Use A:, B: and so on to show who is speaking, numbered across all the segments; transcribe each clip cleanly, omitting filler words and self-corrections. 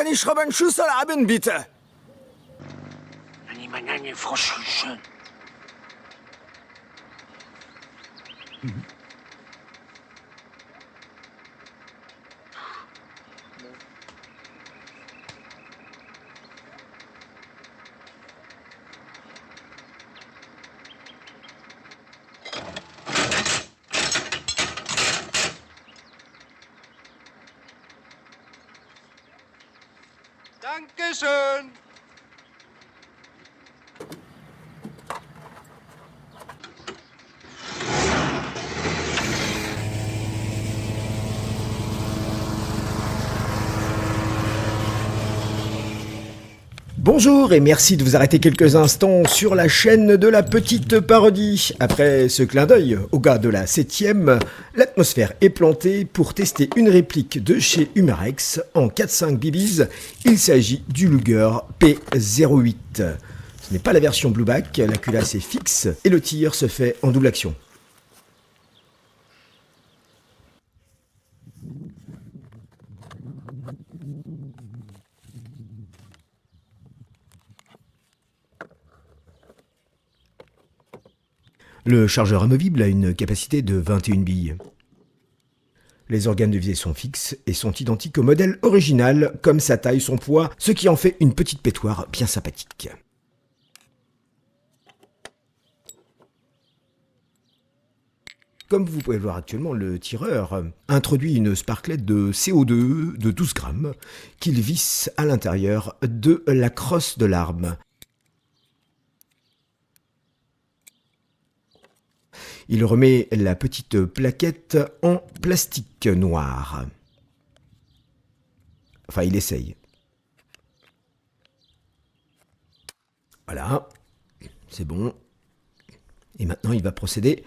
A: kann ich einen Schüssel haben, bitte?
B: Eine Froschchen.
C: Dankeschön.
D: Bonjour et merci de vous arrêter quelques instants sur la chaîne de la petite parodie. Après ce clin d'œil au gars de la 7ème, l'atmosphère est plantée pour tester une réplique de chez Humarex en 4.5 BBs. Il s'agit du Luger P08. Ce n'est pas la version blueback, la culasse est fixe et le tir se fait en double action. Le chargeur amovible a une capacité de 21 billes. Les organes de visée sont fixes et sont identiques au modèle original, comme sa taille, son poids, ce qui en fait une petite pétoire bien sympathique. Comme vous pouvez le voir actuellement, le tireur introduit une sparklette de CO2 de 12 grammes qu'il visse à l'intérieur de la crosse de l'arme. Il remet la petite plaquette en plastique noir. Enfin, il essaye. Voilà, c'est bon. Et maintenant, il va procéder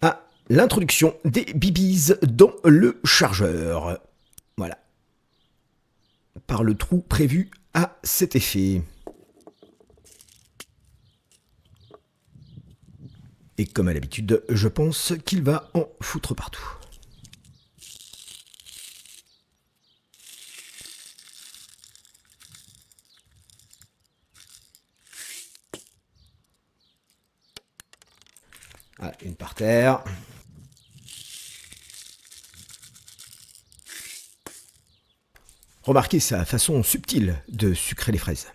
D: à l'introduction des BBs dans le chargeur. Voilà. Par le trou prévu à cet effet. Et comme à l'habitude, je pense qu'il va en foutre partout. Voilà, une par terre. Remarquez sa façon subtile de sucrer les fraises.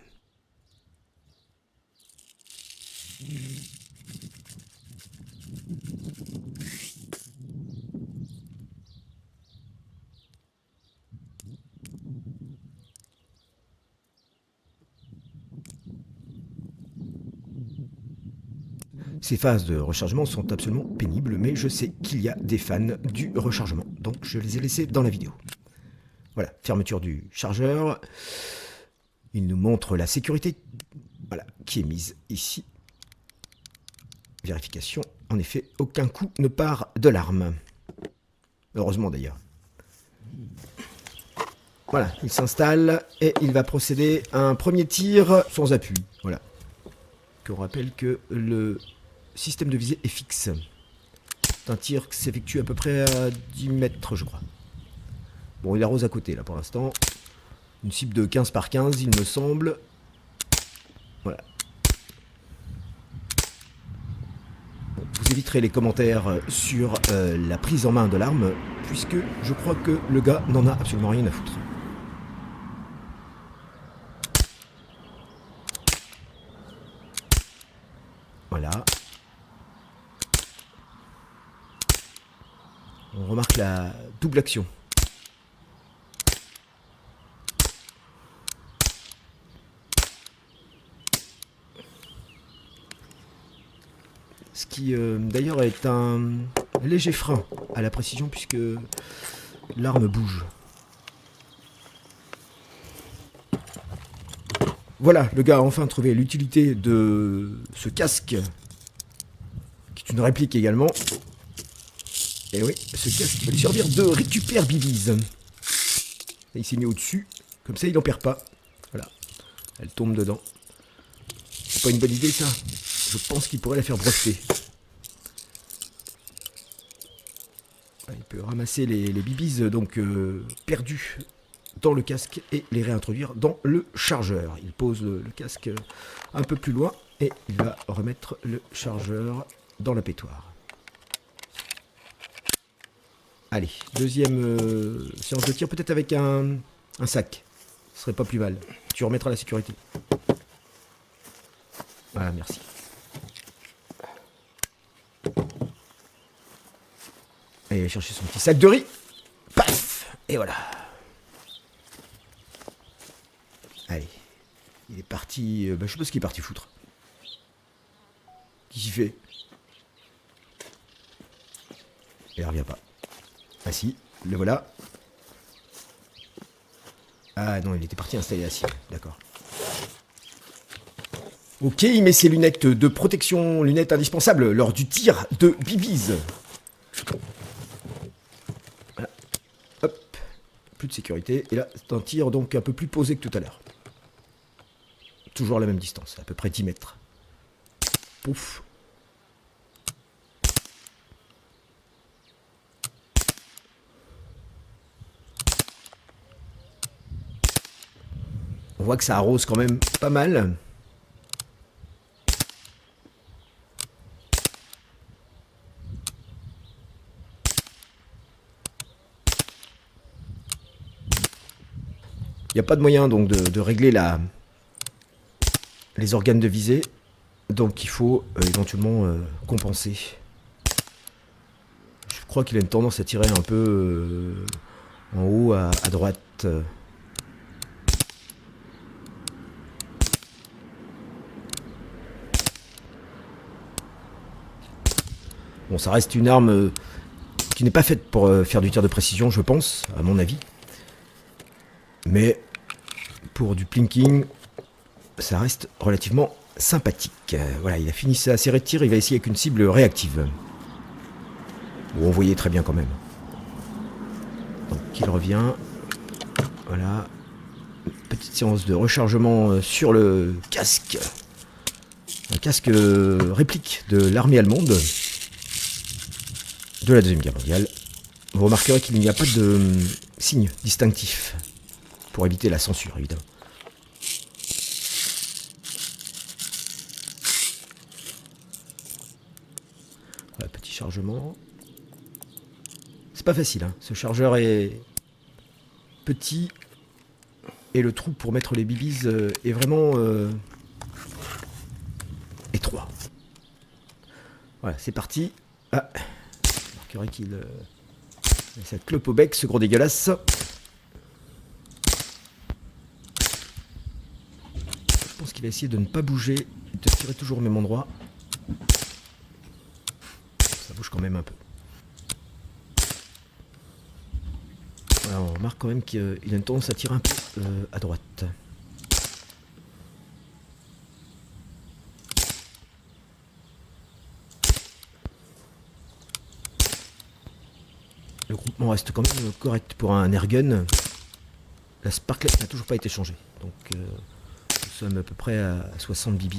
D: Ces phases de rechargement sont absolument pénibles, mais je sais qu'il y a des fans du rechargement, donc je les ai laissés dans la vidéo. Voilà, fermeture du chargeur. Il nous montre la sécurité, voilà, qui est mise ici. Vérification, en effet, aucun coup ne part de l'arme. Heureusement d'ailleurs. Voilà, il s'installe et il va procéder à un premier tir sans appui. Voilà. On rappelle que le système de visée est fixe. C'est un tir qui s'effectue à peu près à 10 mètres, je crois. Bon, il arrose à côté, là, pour l'instant. Une cible de 15 par 15, il me semble. Voilà. Bon, vous éviterez les commentaires sur la prise en main de l'arme, puisque je crois que le gars n'en a absolument rien à foutre. Voilà. On remarque la double action. Ce qui d'ailleurs est un léger frein à la précision puisque l'arme bouge. Voilà, le gars a enfin trouvé l'utilité de ce casque, qui est une réplique également. Et oui, ce casque va lui servir de récupère BBs. Et il s'est mis au-dessus, comme ça il n'en perd pas. Voilà, elle tombe dedans. C'est pas une bonne idée ça. Je pense qu'il pourrait la faire breveter. Il peut ramasser les BBs donc perdus dans le casque et les réintroduire dans le chargeur. Il pose le casque un peu plus loin et il va remettre le chargeur dans la pétoire. Allez, deuxième séance de tir, peut-être avec un sac. Ce serait pas plus mal. Tu remettras la sécurité. Voilà, merci. Allez, il va chercher son petit sac de riz. Paf! Et voilà. Allez. Il est parti... je sais pas ce qu'il est parti foutre. Qu'est-ce qu'il fait? Il revient pas. Ah si, le voilà. Ah non, il était parti installer la cible. D'accord. Ok, il met ses lunettes de protection, lunettes indispensables lors du tir de BBs. Voilà. Hop. Plus de sécurité. Et là, c'est un tir donc un peu plus posé que tout à l'heure. Toujours à la même distance, à peu près 10 mètres. Pouf. On voit que ça arrose quand même pas mal. Il n'y a pas de moyen donc de régler les organes de visée. Donc il faut éventuellement compenser. Je crois qu'il a une tendance à tirer un peu en haut à droite. Bon, ça reste une arme qui n'est pas faite pour faire du tir de précision, je pense, à mon avis. Mais pour du plinking, ça reste relativement sympathique. Voilà, il a fini sa série de tir, il va essayer avec une cible réactive. Bon, on voyait très bien quand même. Donc il revient. Voilà. Petite séance de rechargement sur le casque. Un casque réplique de l'armée allemande de la Deuxième Guerre mondiale. Vous remarquerez qu'il n'y a pas de signe distinctif pour éviter la censure, évidemment. Voilà, petit chargement. C'est pas facile, hein. Ce chargeur est petit et le trou pour mettre les bibis est vraiment étroit. Voilà, c'est parti. Ah, vous remarquerez qu'il a cette clope au bec, ce gros dégueulasse. Je pense qu'il va essayer de ne pas bouger et de tirer toujours au même endroit. Ça bouge quand même un peu. Voilà, on remarque quand même qu'il a une tendance à tirer un peu à droite. Le groupement reste quand même correct pour un airgun. La sparklet n'a toujours pas été changée. Donc nous sommes à peu près à 60 bibis.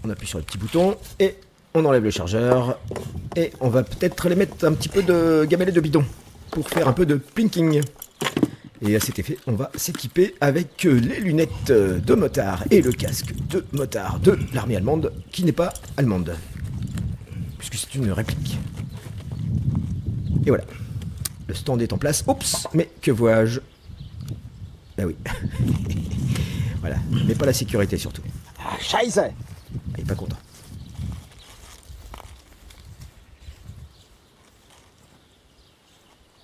D: On appuie sur le petit bouton et on enlève le chargeur. Et on va peut-être les mettre un petit peu de gamelet de bidon pour faire un peu de plinking. Et à cet effet, on va s'équiper avec les lunettes de motard et le casque de motard de l'armée allemande, qui n'est pas allemande, puisque c'est une réplique. Et voilà. Le stand est en place. Oups, mais que vois-je? Ah oui. Voilà, mais pas la sécurité surtout.
A: Ah, Scheiße!
D: Il est pas content.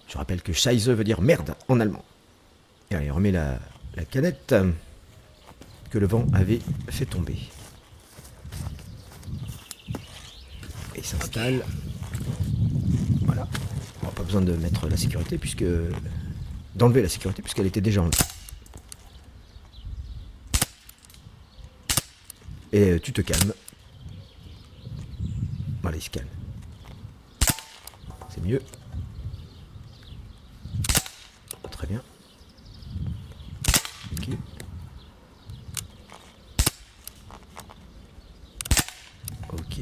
D: Je rappelle que Scheiße veut dire merde en allemand. Et allez, on remet la canette que le vent avait fait tomber. Et il s'installe. Voilà. Bon, pas besoin de mettre la sécurité puisque... d'enlever la sécurité puisqu'elle était déjà enlevée. Et tu te calmes. Voilà, il se calme. C'est mieux. Très bien. Ok. Ok.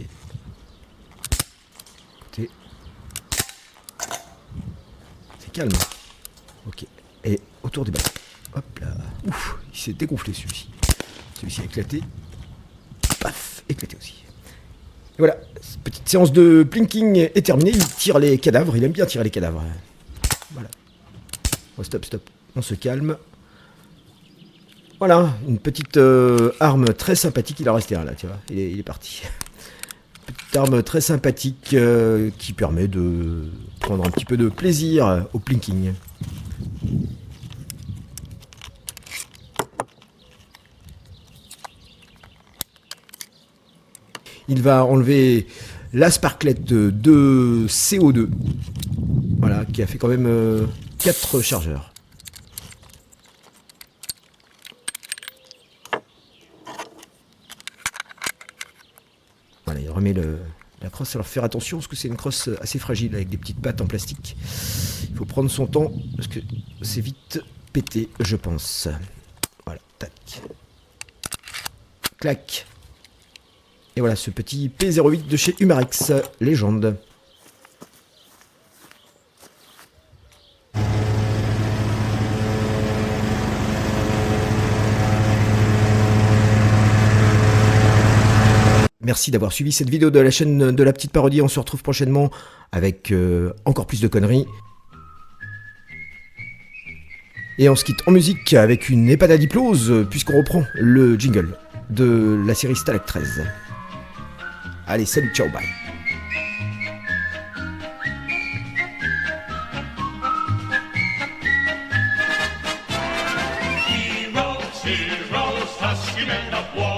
D: calme. Ok. Et autour des balles. Hop là. Ouf, il s'est dégonflé celui-ci. Celui-ci a éclaté. Paf, éclaté aussi. Et voilà, cette petite séance de plinking est terminée. Il tire les cadavres, il aime bien tirer les cadavres. Voilà. Oh, stop, stop. On se calme. Voilà, une petite arme très sympathique. Il en restait un là, tu vois. Il est parti. Petite arme très sympathique qui permet de prendre un petit peu de plaisir au plinking. Il va enlever la sparklette de CO2. Voilà, qui a fait quand même 4 chargeurs. Voilà, il remet la crosse. Alors faire attention parce que c'est une crosse assez fragile avec des petites pattes en plastique. Il faut prendre son temps parce que c'est vite pété, je pense. Voilà, tac. Clac. Et voilà ce petit P08 de chez Humarex, légende. Merci d'avoir suivi cette vidéo de la chaîne de la petite parodie. On se retrouve prochainement avec encore plus de conneries. Et on se quitte en musique avec une épadadiplose puisqu'on reprend le jingle de la série Stalag 13. Allez, salut, ciao, bye.
B: Heroes, heroes, husky men of war.